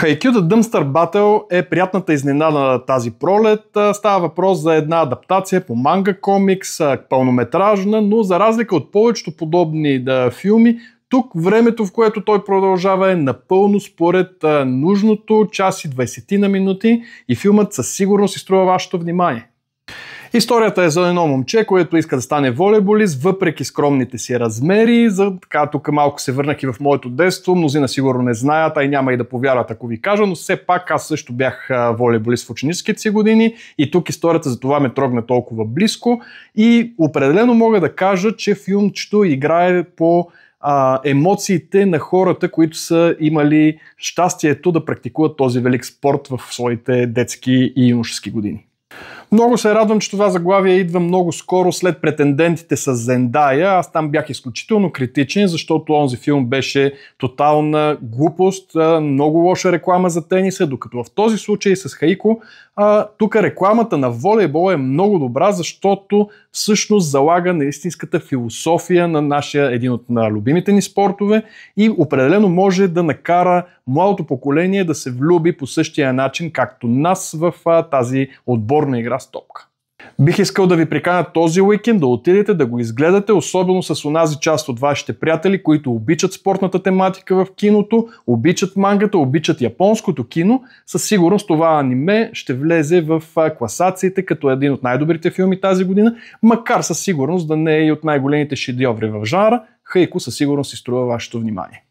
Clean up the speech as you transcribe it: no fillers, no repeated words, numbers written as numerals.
Haikyuu The Dumpster Battle е приятната изненада на тази пролет. Става въпрос за една адаптация по манга комикс, пълнометражна, но за разлика от повечето подобни филми, тук времето, в което той продължава, е напълно според нужното, час и 20 на минути, и филмът със сигурност изструва вашето внимание. Историята е за едно момче, което иска да стане волейболист, въпреки скромните си размери. Тук малко се върнах и в моето детство, мнозина сигурно не знаят, а и няма и да повярват, ако ви кажа, но все пак аз също бях волейболист в ученическите си години и тук историята за това ме трогна толкова близко и определено мога да кажа, че филмчето играе по емоциите на хората, които са имали щастието да практикуват този велик спорт в своите детски и юношески години. Много се радвам, че това заглавие идва много скоро след Претендентите с Зендая. Аз там бях изключително критичен, защото онзи филм беше тотална глупост, много лоша реклама за тениса, докато в този случай с Хаико, тук рекламата на волейбол е много добра, защото всъщност залага на истинската философия на нашия, един от любимите ни спортове, и определено може да накара младото поколение да се влюби по същия начин, както нас, в тази отборна игра с топка. Бих искал да ви приканя този уикенд да отидете да го изгледате, особено с онази част от вашите приятели, които обичат спортната тематика в киното, обичат мангата, обичат японското кино. Със сигурност това аниме ще влезе в класациите като един от най-добрите филми тази година, макар със сигурност да не е и от най-големите шедьоври в жанра. Хаико със сигурност си струва вашето внимание.